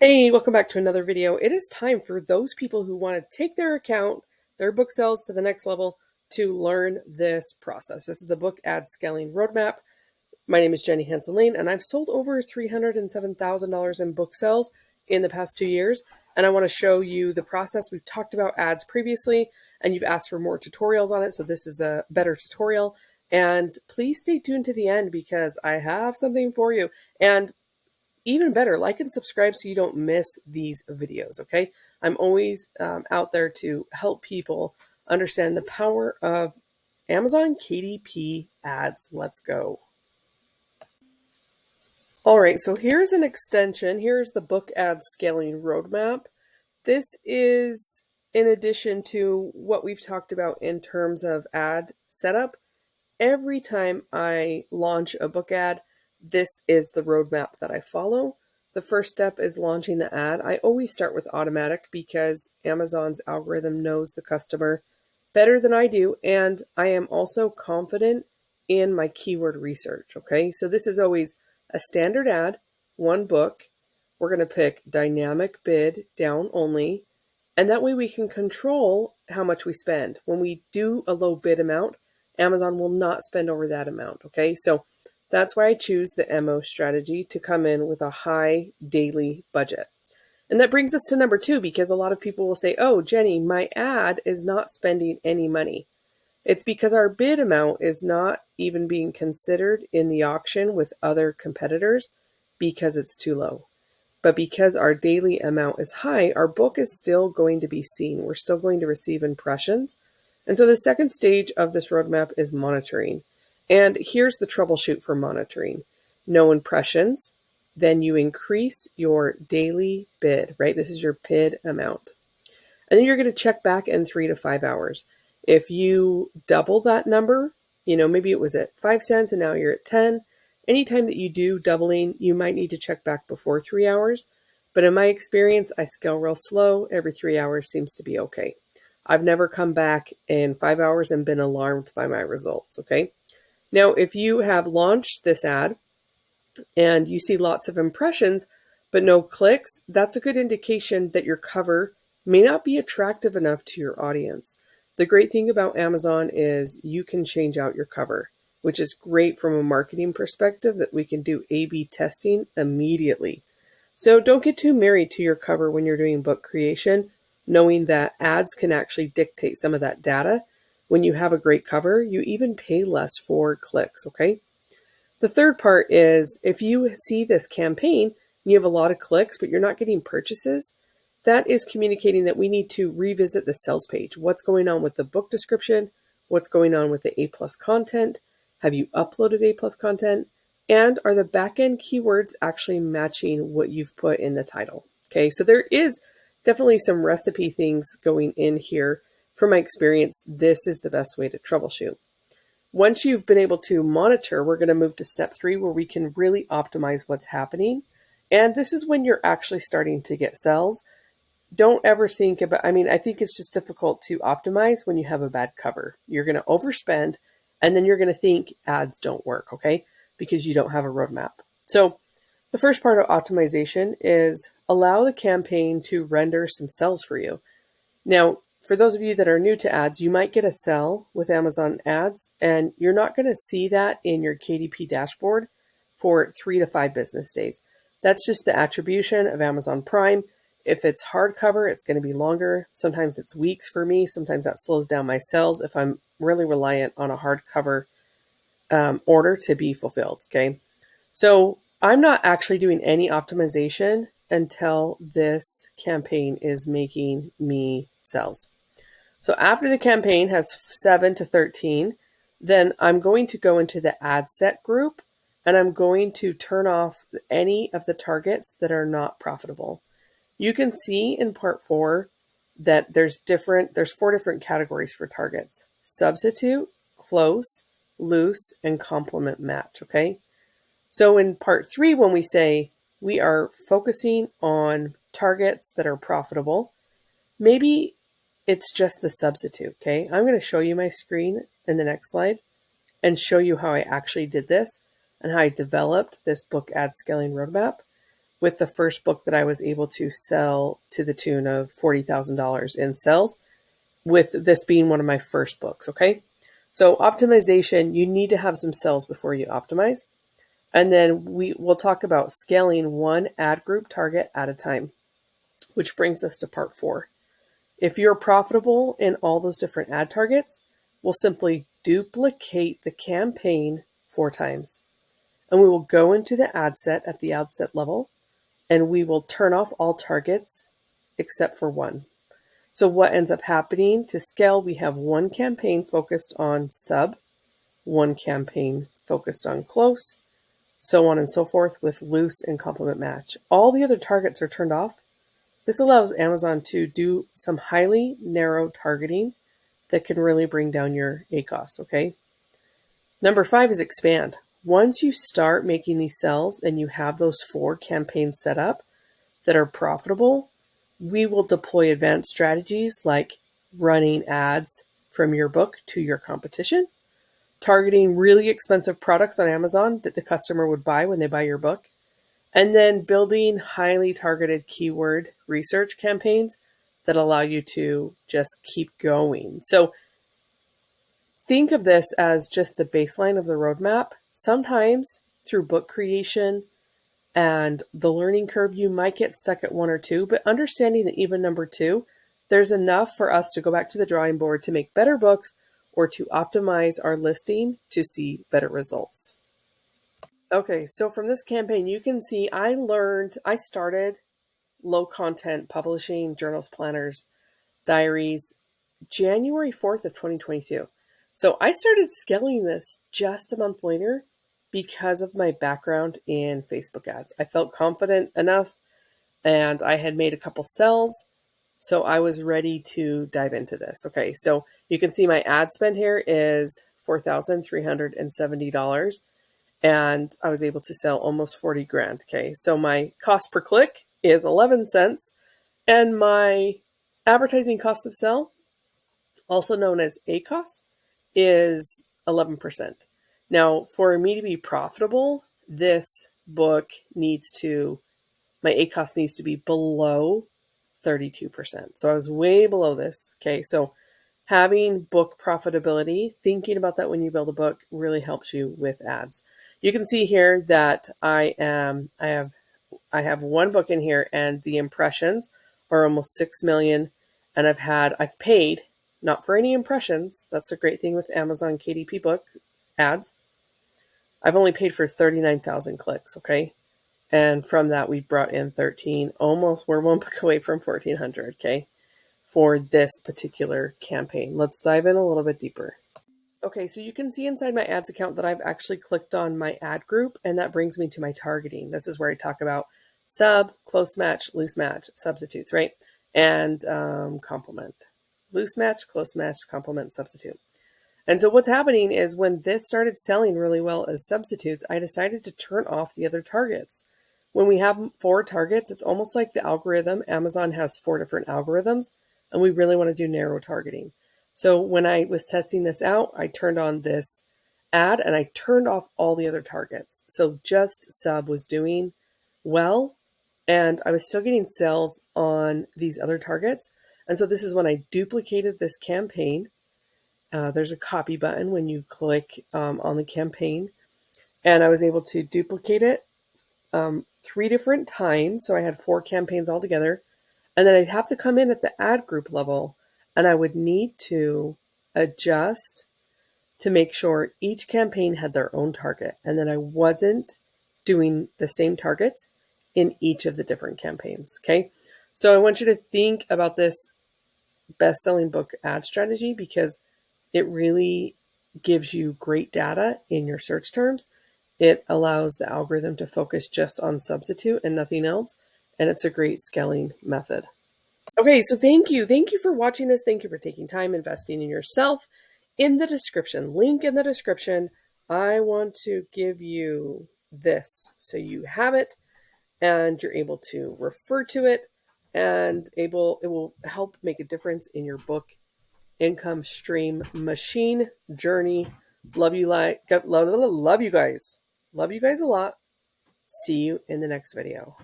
Hey, welcome back to another video. It is time for those people who want to take their account, their book sales to the next level to learn this process. This is the book ad scaling roadmap. My name is Jenny Hansen-Lane, and I've sold over $307,000 in book sales in the past 2 years. And I want to show you the process. We've talked about ads previously, and you've asked for more tutorials on it. So this is a better tutorial. And please stay tuned to the end because I have something for you. And even better, like and subscribe so you don't miss these videos, okay? I'm always out there to help people understand the power of Amazon KDP ads. Let's go. All right, so here's an extension. Here's the book ad scaling roadmap. This is in addition to what we've talked about in terms of ad setup. Every time I launch a book ad, this is the roadmap that I follow. The first step is launching the ad. I always start with automatic because Amazon's algorithm knows the customer better than I do, and I am also confident in my keyword research, okay? So this is always a standard ad, one book. We're going to pick dynamic bid down only, and that way we can control how much we spend. When we do a low bid amount, Amazon will not spend over that amount, okay? So that's why I choose the MO strategy to come in with a high daily budget. And that brings us to number 2, because a lot of people will say, oh, Jenny, my ad is not spending any money. It's because our bid amount is not even being considered in the auction with other competitors because it's too low. But because our daily amount is high, our book is still going to be seen. We're still going to receive impressions. And so the second stage of this roadmap is monitoring. And here's the troubleshoot for monitoring. No impressions, then you increase your daily bid, right? This is your bid amount. And then you're going to check back in 3 to 5 hours. If you double that number, maybe it was at 5 cents and now you're at 10. Anytime that you do doubling, you might need to check back before 3 hours. But in my experience, I scale real slow. Every 3 hours seems to be okay. I've never come back in 5 hours and been alarmed by my results, okay? Now, if you have launched this ad and you see lots of impressions, but no clicks, that's a good indication that your cover may not be attractive enough to your audience. The great thing about Amazon is you can change out your cover, which is great from a marketing perspective that we can do A/B testing immediately. So don't get too married to your cover when you're doing book creation, knowing that ads can actually dictate some of that data. When you have a great cover, you even pay less for clicks, okay? The third part is if you see this campaign and you have a lot of clicks, but you're not getting purchases, that is communicating that we need to revisit the sales page. What's going on with the book description? What's going on with the A+ content? Have you uploaded A+ content? And are the backend keywords actually matching what you've put in the title? Okay, so there is definitely some recipe things going in here. From my experience, this is the best way to troubleshoot. Once you've been able to monitor, we're going to move to step 3 where we can really optimize what's happening. And this is when you're actually starting to get sales. Don't ever think about, I think it's just difficult to optimize when you have a bad cover. You're going to overspend and then you're going to think ads don't work, okay? Because you don't have a roadmap. So the first part of optimization is allow the campaign to render some sales for you. Now, for those of you that are new to ads, you might get a sell with Amazon ads, and you're not going to see that in your KDP dashboard for 3 to 5 business days. That's just the attribution of Amazon Prime. If it's hardcover, it's going to be longer. Sometimes it's weeks for me. Sometimes that slows down my sales if I'm really reliant on a hardcover order to be fulfilled, okay? So I'm not actually doing any optimization until this campaign is making me sales. So after the campaign has 7 to 13, then I'm going to go into the ad set group and I'm going to turn off any of the targets that are not profitable. You can see in part 4 that there's 4 different categories for targets: substitute, close, loose, and complement match, okay? So in part 3, when we say we are focusing on targets that are profitable, maybe it's just the substitute, okay? I'm going to show you my screen in the next slide and show you how I actually did this and how I developed this book ad scaling roadmap. with the first book that I was able to sell to the tune of $40,000 in sales, with this being one of my first books, okay? So optimization, you need to have some sales before you optimize. And then we'll talk about scaling one ad group target at a time, which brings us to part 4. If you're profitable in all those different ad targets, we'll simply duplicate the campaign 4 times. And we will go into the ad set at the ad set level, and we will turn off all targets except for one. So what ends up happening to scale, we have one campaign focused on sub, one campaign focused on close, so on and so forth with loose and complement match. All the other targets are turned off. This allows Amazon to do some highly narrow targeting that can really bring down your ACoS, okay? Number 5 is expand. Once you start making these sales and you have those 4 campaigns set up that are profitable, we will deploy advanced strategies like running ads from your book to your competition, targeting really expensive products on Amazon that the customer would buy when they buy your book, and then building highly targeted keyword research campaigns that allow you to just keep going. So think of this as just the baseline of the roadmap. Sometimes through book creation and the learning curve, you might get stuck at 1 or 2, but understanding that even number 2, there's enough for us to go back to the drawing board to make better books or to optimize our listing to see better results. Okay, so from this campaign, you can see I started low content publishing, journals, planners, diaries, January 4th of 2022. So I started scaling this just a month later because of my background in Facebook ads. I felt confident enough and I had made a couple sales. So I was ready to dive into this. Okay, so you can see my ad spend here is $4,370. And I was able to sell almost 40 grand. Okay, so my cost per click is 11 cents, and my advertising cost of sale, also known as ACoS, is 11%. Now, for me to be profitable, this book my ACoS needs to be below 32%. So I was way below this. Okay, so having book profitability, thinking about that when you build a book really helps you with ads. You can see here that I have one book in here and the impressions are almost 6 million, and I've paid not for any impressions. That's the great thing with Amazon KDP book ads. I've only paid for 39,000 clicks, okay? And from that we brought in 13, we're one book away from 1,400, okay? For this particular campaign. Let's dive in a little bit deeper. Okay, so you can see inside my ads account that I've actually clicked on my ad group, and that brings me to my targeting. This is where I talk about sub, close match, loose match, substitutes, right? And complement. Loose match, close match, complement, substitute. And so what's happening is when this started selling really well as substitutes, I decided to turn off the other targets. When we have 4 targets, it's almost like the algorithm. Amazon has 4 different algorithms, and we really want to do narrow targeting. So when I was testing this out, I turned on this ad and I turned off all the other targets. So just sub was doing well, and I was still getting sales on these other targets. And so this is when I duplicated this campaign. There's a copy button when you click on the campaign, and I was able to duplicate it 3 different times. So I had 4 campaigns altogether. And then I'd have to come in at the ad group level and I would need to adjust to make sure each campaign had their own target. And then I wasn't doing the same targets in each of the different campaigns. Okay. So I want you to think about this best-selling book ad strategy because it really gives you great data in your search terms. It allows the algorithm to focus just on substitute and nothing else. And it's a great scaling method. Okay, so thank you. Thank you for watching this. Thank you for taking time investing in yourself. In the description, link in the description, I want to give you this so you have it and you're able to refer to it and it will help make a difference in your book income stream machine journey. Love you guys. Love you guys a lot. See you in the next video.